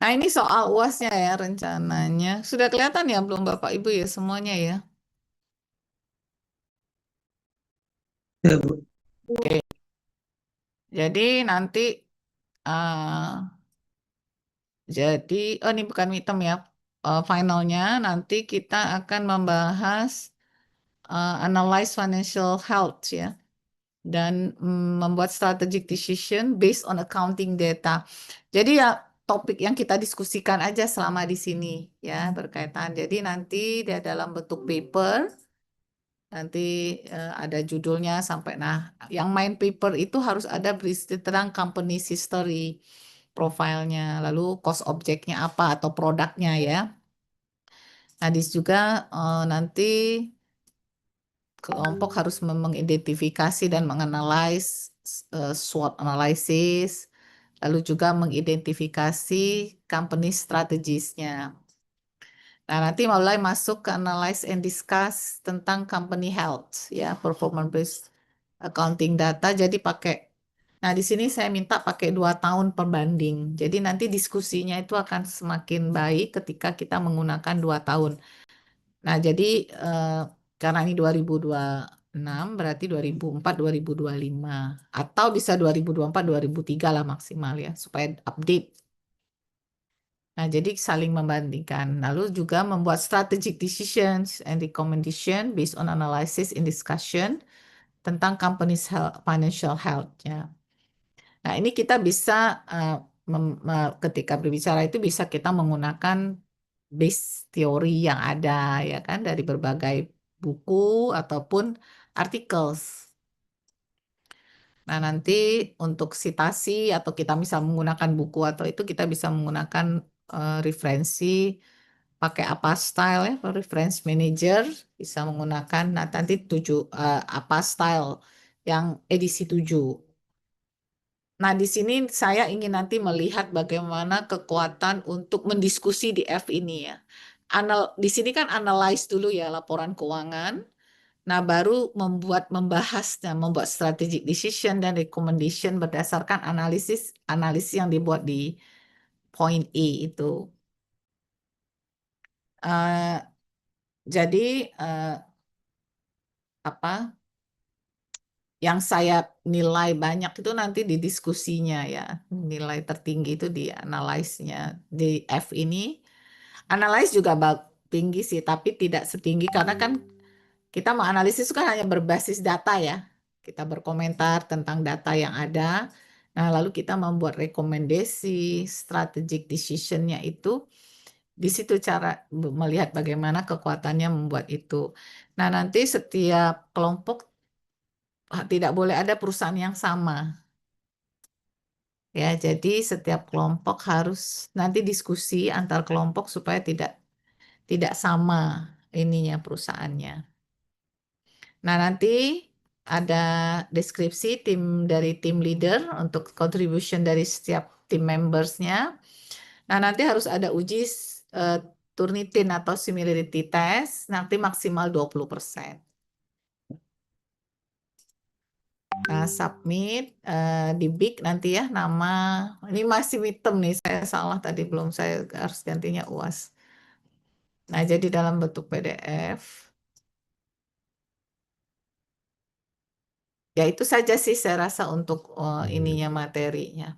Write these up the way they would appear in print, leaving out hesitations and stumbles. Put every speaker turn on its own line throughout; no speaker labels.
Nah, ini soal UASnya ya rencananya. Sudah kelihatan ya belum Bapak Ibu ya semuanya ya?
Ya, Bu.
Oke. Jadi nanti eh oh ini bukan midterm ya. Finalnya nanti kita akan membahas analyze financial health ya dan membuat strategic decision based on accounting data. Jadi ya topik yang kita diskusikan aja selama di sini ya berkaitan. Jadi nanti dia dalam bentuk paper. Nanti ada judulnya sampai yang main paper itu harus ada berisi tentang company history profilnya, lalu cost objeknya apa atau produknya ya. Nah, di situ juga nanti kelompok harus mengidentifikasi dan menganalisis SWOT analysis, lalu juga mengidentifikasi company strategiesnya. Nah, nanti mulai masuk ke analyze and discuss tentang company health, ya, performance based accounting data. Jadi nah di sini saya minta pakai 2 tahun perbanding. Jadi nanti diskusinya itu akan semakin baik ketika kita menggunakan 2 tahun. Nah, jadi eh, karena ini 2026, berarti 2004, 2025. Atau bisa 2024, 2003 lah maksimal ya, supaya update. Nah, jadi saling membandingkan. Lalu juga membuat strategic decisions and recommendation based on analysis and discussion tentang company's financial health ya. Nah, ini kita bisa ketika berbicara itu bisa kita menggunakan base teori yang ada ya kan dari berbagai buku ataupun articles. Nah, nanti untuk citasi atau kita bisa menggunakan buku atau itu kita bisa menggunakan referensi pakai apa style ya, reference manager bisa menggunakan nanti apa style yang edisi 7. Nah, di sini saya ingin nanti melihat bagaimana kekuatan untuk mendiskusi di F ini ya. Di sini kan analyze dulu ya laporan keuangan. Nah, baru membuat strategic decision dan recommendation berdasarkan analisis yang dibuat di point E itu. Eh, jadi apa yang saya nilai banyak itu nanti di diskusinya ya. Nilai tertinggi itu di analyze-nya. Di F ini, analyze juga tinggi sih, tapi tidak setinggi karena kan kita menganalisis itu kan hanya berbasis data ya. Kita berkomentar tentang data yang ada. Nah, lalu kita membuat rekomendasi, strategic decision-nya itu di situ cara melihat bagaimana kekuatannya membuat itu. Nah, nanti setiap kelompok tidak boleh ada perusahaan yang sama. Ya, jadi setiap kelompok harus nanti diskusi antar kelompok supaya tidak sama ininya perusahaannya. Nah, nanti ada deskripsi dari tim leader untuk contribution dari setiap tim membersnya. Nah, nanti harus ada uji eh, Turnitin atau similarity test, nanti maksimal 20%. Nah, submit di Big nanti ya nama. Ini masih midterm nih, saya salah tadi belum saya harus gantinya UAS. Nah, jadi dalam bentuk PDF. Ya itu saja sih saya rasa untuk ininya materinya.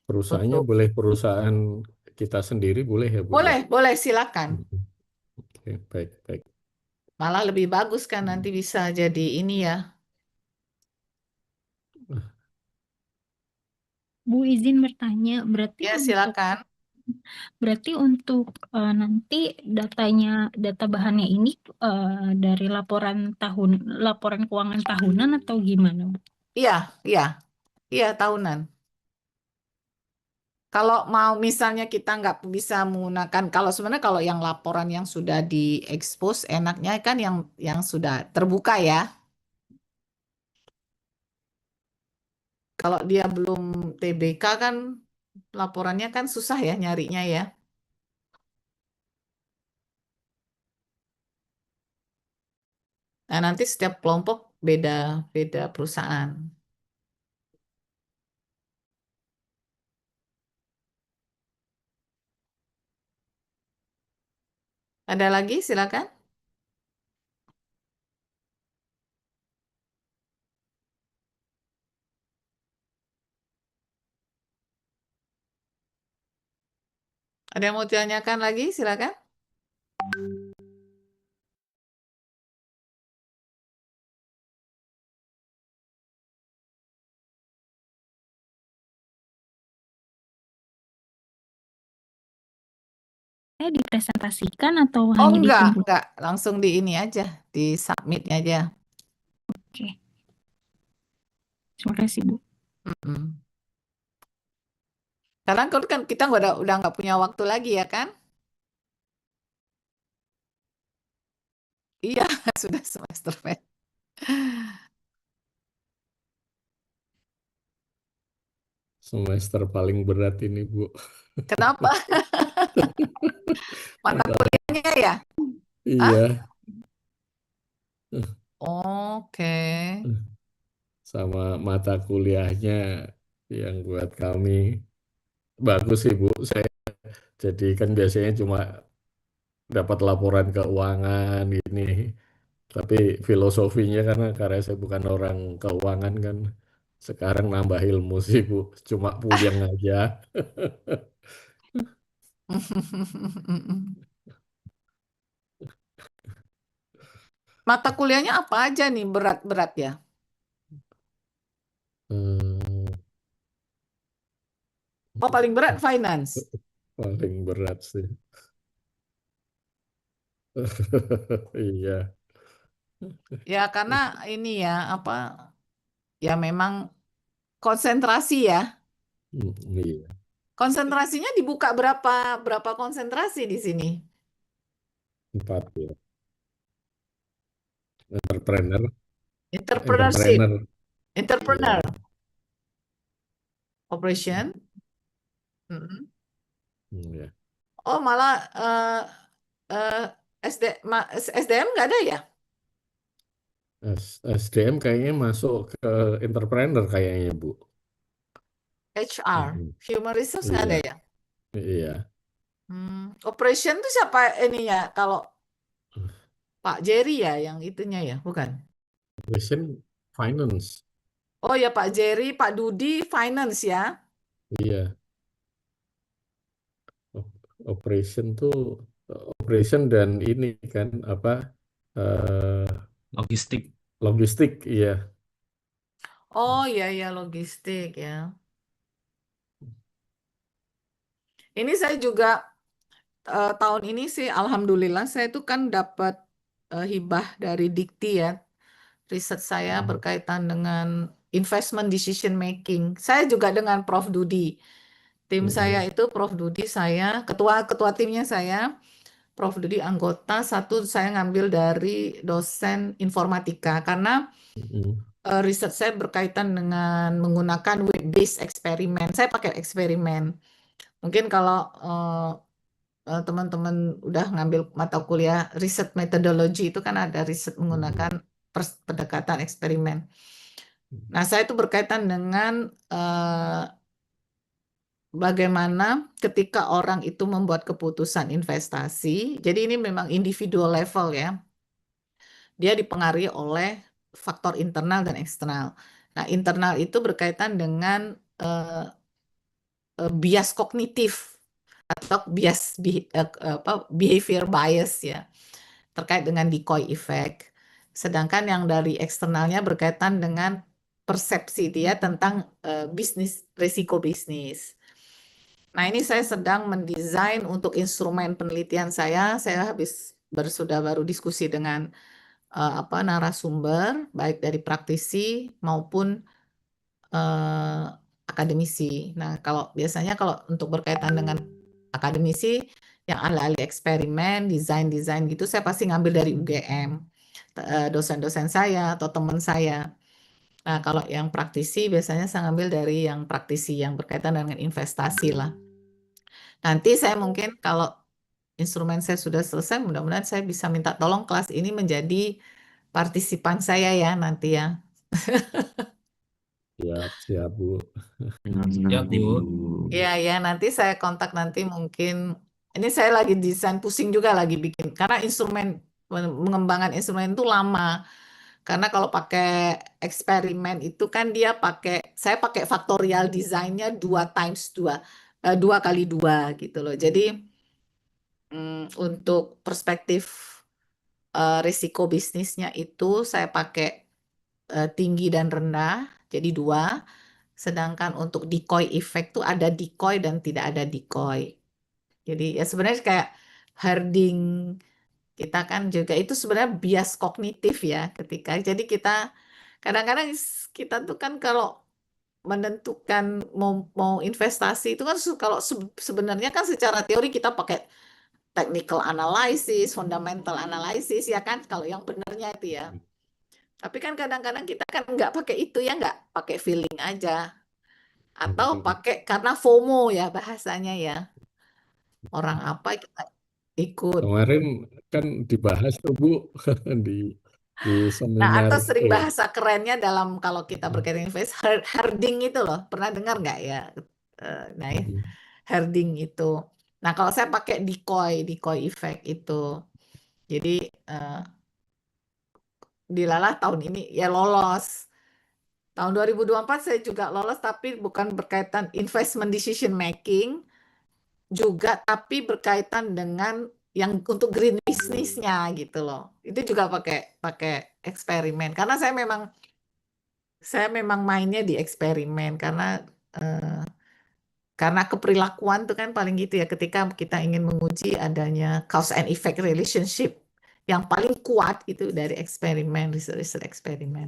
Perusahaannya
Untuk
boleh perusahaan kita sendiri boleh ya, Bu ya?
boleh silakan.
Mhm. Oke, baik, baik.
Malah lebih bagus kan nanti bisa jadi ini ya.
Bu izin bertanya,
Ya silakan.
berarti untuk nanti data bahannya ini dari laporan keuangan tahunan atau gimana, Bu?
Iya, iya, iya tahunan. Kalau mau misalnya kita nggak bisa menggunakan, kalau sebenarnya kalau yang laporan yang sudah diekspos, enaknya kan yang sudah terbuka ya. Kalau dia belum TBK kan laporannya kan susah ya nyarinya ya. Nah, nanti setiap kelompok beda beda perusahaan. Ada lagi, silakan. Ada yang mau ditanyakan lagi, silakan.
Dipresentasikan atau
Oh
hanya dikumpulkan?
enggak, langsung di ini aja, di submitnya aja.
Oke. Terima kasih, Bu.
Mm-mm. Karena kan kita udah nggak punya waktu lagi ya kan? Iya, sudah semester
Semester paling berat ini, Bu.
Kenapa? Mata kuliahnya ya? Hah?
Iya,
Oke.
sama mata kuliahnya yang buat kami bagus sih, Bu. Saya jadi kan biasanya cuma dapat laporan keuangan ini, tapi filosofinya karena saya bukan orang keuangan kan, sekarang nambah ilmu sih, Bu. Cuma puyeng aja.
Mata kuliahnya apa aja nih berat-berat ya?
Hmm,
Oh, paling berat finance.
paling berat sih. Iya.
Ya, karena ini ya, apa, ya memang konsentrasi ya.
Iya.
Konsentrasinya dibuka berapa berapa konsentrasi di sini?
4 ya. Entrepreneur,
Entrepreneurship,
entrepreneur.
entrepreneur,
Iya.
operation. Mm-mm.
Iya.
Oh, malah eh, SDM nggak ada ya?
SDM kayaknya masuk ke entrepreneur kayaknya, Bu.
HR,
Mm-mm.
Human Resource nggak ada
Iya,
ya?
iya.
Operation itu siapa ininya? Kalau Pak Jerry ya yang itunya ya, bukan?
Operation finance.
Oh ya Pak Jerry, Pak Dudi finance ya.
Iya. Operation tuh operation dan ini kan apa eh,
Logistik.
logistik, iya.
Oh iya ya logistik ya. Ini saya juga tahun ini sih alhamdulillah saya itu kan dapat hibah dari Dikti ya. Riset saya berkaitan dengan investment decision making. Saya juga dengan Prof Dudi. Tim saya
Mm-mm.
itu Prof Dudi saya, ketua timnya saya, Prof Dudi anggota, satu saya ngambil dari dosen informatika karena
Mm-mm.
riset saya berkaitan dengan menggunakan web-based eksperimen. Saya pakai eksperimen. Mungkin kalau teman-teman udah ngambil mata kuliah riset metodologi itu kan ada riset menggunakan
Mm-mm.
pendekatan eksperimen. Nah, saya itu berkaitan dengan bagaimana ketika orang itu membuat keputusan investasi. Jadi ini memang individual level ya. Dia dipengaruhi oleh faktor internal dan eksternal. Nah, internal itu berkaitan dengan bias kognitif atau behavior bias ya, terkait dengan decoy effect. Sedangkan yang dari eksternalnya berkaitan dengan persepsi dia tentang bisnis, risiko bisnis. Nah, ini saya sedang mendesain untuk instrumen penelitian saya. Saya sudah baru diskusi dengan apa narasumber, baik dari praktisi maupun eh, akademisi. Nah, kalau biasanya kalau untuk berkaitan dengan akademisi yang ahli-ahli eksperimen, desain-desain gitu, saya pasti ngambil dari UGM, dosen-dosen saya atau teman saya. Nah, kalau yang praktisi biasanya saya ngambil dari yang praktisi yang berkaitan dengan investasi lah. Nanti saya mungkin kalau instrumen saya sudah selesai, mudah-mudahan saya bisa minta tolong kelas ini menjadi partisipan saya ya nanti ya.
Siap, siap, Bu.
Siap, Bu.
Iya, ya, nanti saya kontak nanti mungkin Ini saya lagi desain, pusing juga lagi bikin, karena mengembangkan instrumen itu lama. Karena kalau pakai eksperimen itu kan saya pakai faktorial desainnya 2 kali 2 gitu loh. Jadi untuk perspektif risiko bisnisnya itu saya pakai tinggi dan rendah, jadi 2. Sedangkan untuk decoy effect tuh ada decoy dan tidak ada decoy. Jadi ya sebenarnya kayak herding kita kan juga itu sebenarnya bias kognitif ya jadi kita kadang-kadang kita tuh kan kalau menentukan mau investasi itu kan kalau sebenarnya kan secara teori kita pakai technical analysis, fundamental analysis ya kan kalau yang benernya itu ya. Tapi kan kadang-kadang kita kan nggak pakai itu ya, nggak pakai feeling aja. Atau pakai karena FOMO ya bahasanya ya. Orang apa kita ikut.
Kemarin kan dibahas tuh Bu di di
Nah,
seminar.
atau sering bahasa kerennya dalam kalau kita berkaitan invest, herding itu loh. Pernah dengar nggak ya? Nah, ya, herding itu. Nah, kalau saya pakai decoy effect itu. Jadi, dilalah tahun ini ya lolos. Tahun 2024 saya juga lolos, tapi bukan berkaitan investment decision making, juga tapi berkaitan dengan yang untuk green business-nya gitu loh. Itu juga pakai pakai eksperimen. Saya memang mainnya di eksperimen karena keperilakuan itu kan paling gitu ya ketika kita ingin menguji adanya cause and effect relationship yang paling kuat itu dari eksperimen, riset eksperimen.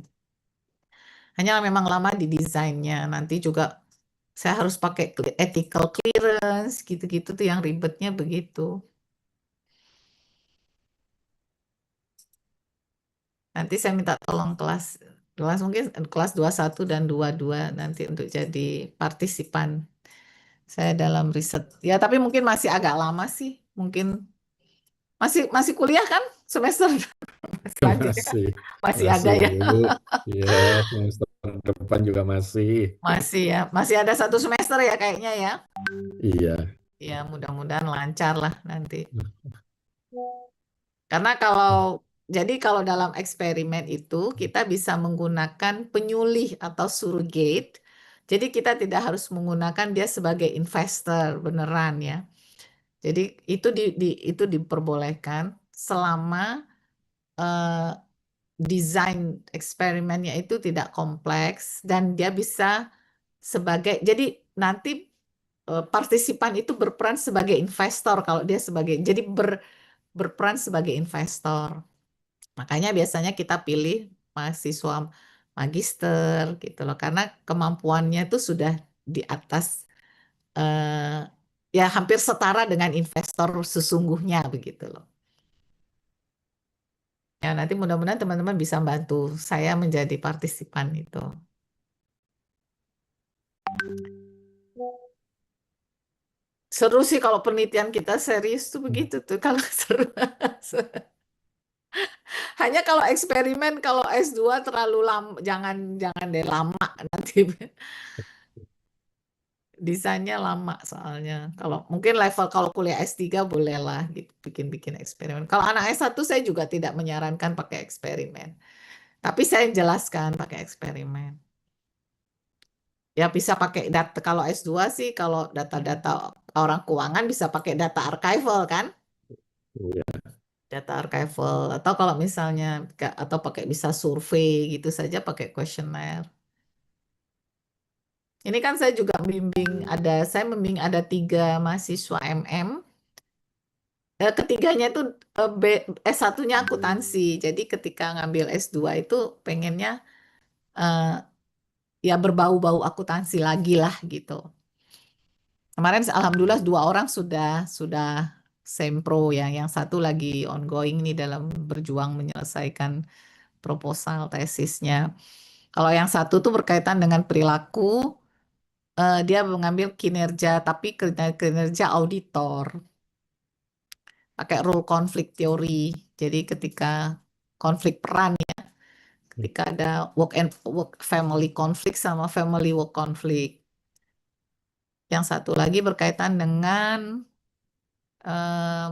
Hanya memang lama di desainnya. Nanti juga saya harus pakai ethical clearance gitu-gitu tuh yang ribetnya begitu. Nanti saya minta tolong kelas mungkin kelas 21 dan 22 nanti untuk jadi partisipan saya dalam riset. Ya, tapi mungkin masih agak lama sih. Mungkin masih kuliah kan semester selanjutnya kan
Masih,
masih ada
masih
ya.
Bu. Ya, semester depan juga masih.
Masih ya. Masih ada 1 semester ya kayaknya ya.
Iya.
Ya, mudah-mudahan lancar lah nanti. Karena kalau dalam eksperimen itu kita bisa menggunakan penyulih atau surrogate. Jadi kita tidak harus menggunakan dia sebagai investor beneran ya. Jadi itu diperbolehkan selama eh, desain eksperimennya itu tidak kompleks dan dia bisa jadi nanti partisipan itu berperan sebagai investor kalau dia jadi berperan sebagai investor. Makanya biasanya kita pilih mahasiswa magister gitu loh, karena kemampuannya itu sudah di atas ya hampir setara dengan investor sesungguhnya begitu loh. Ya nanti mudah-mudahan teman-teman bisa bantu saya menjadi partisipan itu. Seru sih kalau penelitian kita serius tuh begitu tuh kalau seru. Hanya kalau eksperimen kalau S2 terlalu lama, jangan jangan deh lama nanti desainnya lama soalnya. Kalau mungkin level kalau kuliah S3 bolehlah gitu bikin-bikin eksperimen. Kalau anak S1 saya juga tidak menyarankan pakai eksperimen. Tapi saya jelaskan pakai eksperimen. Ya bisa pakai data kalau S2 sih kalau data-data orang keuangan bisa pakai data archival kan?
Iya.
Data archival atau kalau misalnya atau pakai bisa survei gitu saja pakai kuesioner. Ini kan saya juga saya membimbing ada 3 mahasiswa MM. Ketiganya itu S1-nya akuntansi. Jadi ketika ngambil S2 itu pengennya eh, ya berbau-bau akuntansi lagi lah gitu. Kemarin alhamdulillah 2 orang sudah sempro ya. Yang satu lagi ongoing nih dalam berjuang menyelesaikan proposal tesisnya. Kalau yang satu tuh berkaitan dengan perilaku, dia mengambil kinerja tapi kinerja auditor. Pakai role conflict theory. Jadi ketika konflik peran ya, ketika ada work family conflict sama family work conflict. Yang satu lagi berkaitan dengan eh,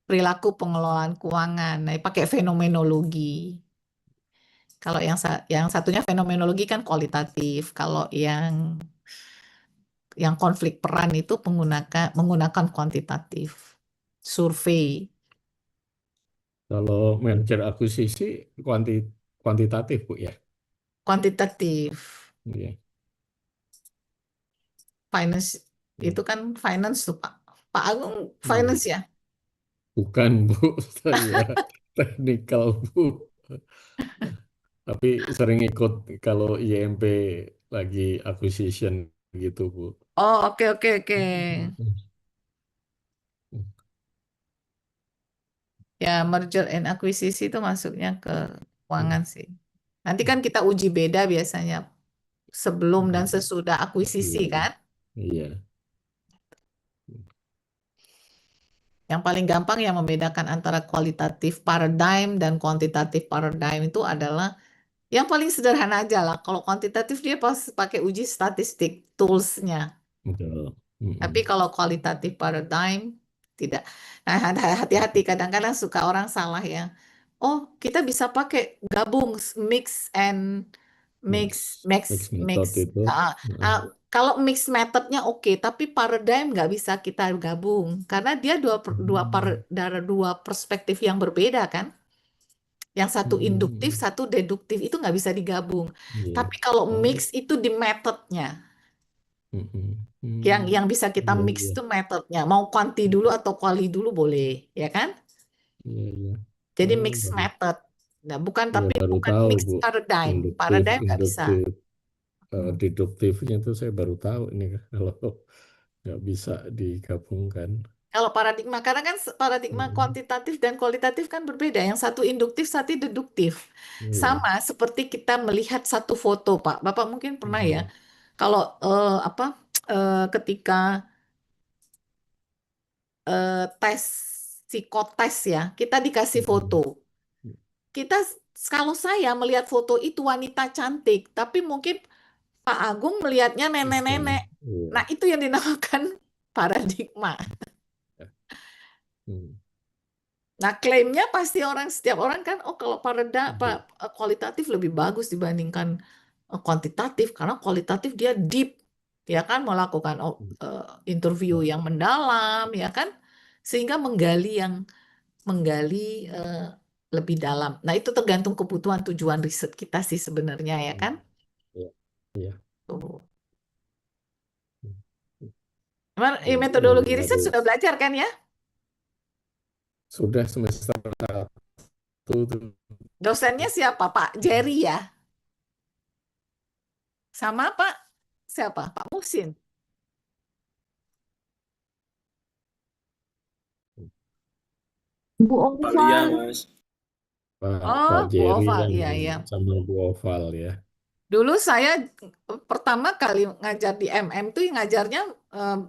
perilaku pengelolaan keuangan. Nah, pakai fenomenologi. Kalau yang satunya fenomenologi kan kualitatif. Kalau yang konflik peran itu menggunakan kuantitatif. Survei,
Kalau merger akuisisi kuanti, kuantitatif Bu ya.
kuantitatif.
Iya.
Finance
Hmm.
itu kan finance tuh Pak. Pak Agung
Hmm.
finance ya.
Bukan Bu, saya teknikal Bu. Tapi sering ikut kalau IMP lagi acquisition gitu Bu.
Oh, oke oke oke. Ya, merger and akuisisi itu masuknya ke keuangan sih. Nanti kan kita uji beda biasanya sebelum dan sesudah akuisisi
Iya,
kan.
iya.
Yang paling gampang yang membedakan antara kualitatif paradigm dan kuantitatif paradigm itu adalah yang paling sederhana aja lah. Kalau kuantitatif dia pas pakai uji statistik toolsnya.
Betul.
Tapi
Mm-mm.
kalau kualitatif paradigm tidak. Nah, hati-hati kadang-kadang suka orang salah ya. Oh, kita bisa pakai gabung mix and
Mix,
mix mix
mix
mix.
method itu.
Ah,
Heeh.
ah, kalau mix methodnya oke, tapi paradigm nggak bisa kita gabung karena dia
Hmm.
dua perspektif yang berbeda kan. Yang satu induktif,
Hmm.
satu deduktif itu nggak bisa digabung.
Iya.
Tapi kalau mix
Oh.
itu di metodenya.
Mm-mm.
Yang
Hmm.
bisa kita
Iya,
mix
iya.
itu metodenya. Mau kuanti dulu atau kuali dulu boleh, ya kan?
Iya, iya.
Jadi
Oh,
mix
baru,
method. Nah, bukan
iya,
tapi
baru
bukan
tahu
mix
Bu.
paradigm.
Induktif,
Paradigm nggak bisa.
induktif,
Hmm.
deduktifnya itu saya baru tahu ini kalau nggak bisa digabungkan.
Kalau paradigma, karena kan paradigma
Mm-mm.
kuantitatif dan kualitatif kan berbeda. Yang satu induktif, satu deduktif.
Iya.
Sama seperti kita melihat satu foto, Pak. Bapak mungkin pernah ya.
Iya.
Kalau apa ketika tes psikotes ya, kita dikasih foto.
Mm-mm.
Kita kalau saya melihat foto itu wanita cantik, tapi mungkin Pak Agung melihatnya
Iya.
nenek-nenek.
Iya.
Nah, itu yang dinamakan paradigma.
Hmm.
Nah, klaimnya pasti setiap orang kan, oh kalau
Iya.
kualitatif lebih bagus dibandingkan kuantitatif, karena kualitatif dia deep, ya kan, melakukan interview yang mendalam, ya kan, sehingga menggali eh, lebih dalam. Nah, itu tergantung kebutuhan tujuan riset kita sih sebenarnya, ya
Hmm.
kan?
Iya. Iya.
Tuh. Emang,
Ini
metodologi riset
baru
sudah belajar kan ya?
sudah semester 1 tuh.
Dosennya siapa? Pak Jerry ya? Sama Pak siapa? Pak Musin.
Bu
Alia,
Oval.
Mas.
Pak
Oh, Bu
Jerry
Oval.
kan
Iya, iya.
sama Bu Oval ya.
Dulu saya pertama kali ngajar di MM tuh ngajarnya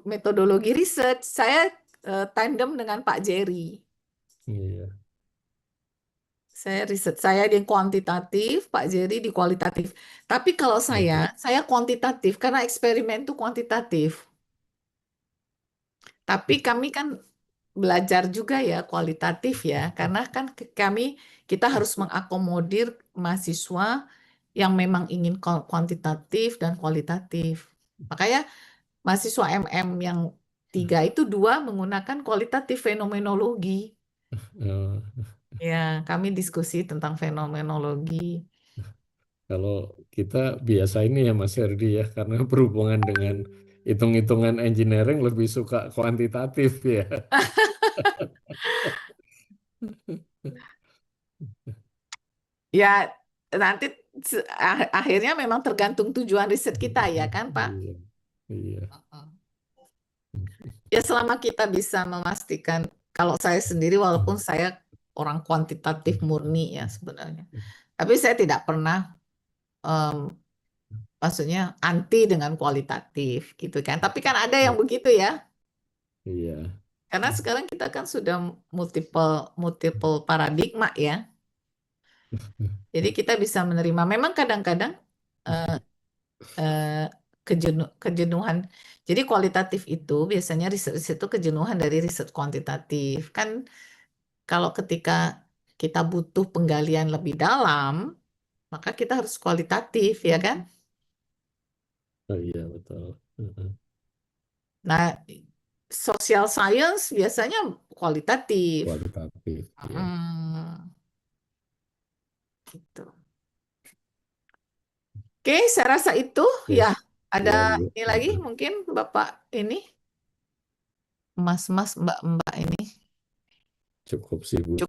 metodologi riset. Saya tandem dengan Pak Jerry.
Iya.
Saya riset, saya di kuantitatif, Pak Jerry di kualitatif. Tapi kalau
Iya.
saya kuantitatif karena eksperimen itu kuantitatif. Tapi kami kan belajar juga ya kualitatif ya, karena kan kami kita harus mengakomodir mahasiswa yang memang ingin kuantitatif dan kualitatif. Makanya mahasiswa MM yang tiga itu dua menggunakan kualitatif fenomenologi.
Eh,
Ya, kami diskusi tentang fenomenologi.
Kalau kita biasa ini ya Mas Herdi ya, karena berhubungan dengan hitung-hitungan engineering lebih suka kuantitatif ya.
Ya, nanti akhirnya memang tergantung tujuan riset kita ya kan, Pak?
Iya. Iya.
Ya selama kita bisa memastikan, kalau saya sendiri walaupun saya orang kuantitatif murni ya sebenarnya, tapi saya tidak pernah em, maksudnya anti dengan kualitatif gitu kan. Tapi kan ada yang begitu ya,
Iya.
karena sekarang kita kan sudah multiple multiple paradigma ya. Jadi kita bisa menerima. Memang kadang-kadang eh, kejenuhan. Jadi kualitatif itu biasanya riset itu kejenuhan dari riset kuantitatif. Kan kalau ketika kita butuh penggalian lebih dalam, maka kita harus kualitatif, ya kan?
Oh iya betul. Heeh.
Nah, social science biasanya kualitatif.
Kualitatif. Ya.
Hmm, gitu. Oke, saya rasa itu
Oke.
ya. Ada
Ya Bu.
ini lagi
Heeh.
mungkin Bapak ini, Mas-mas, Mbak-mbak ini.
Cukup sih Bu.
Cukup.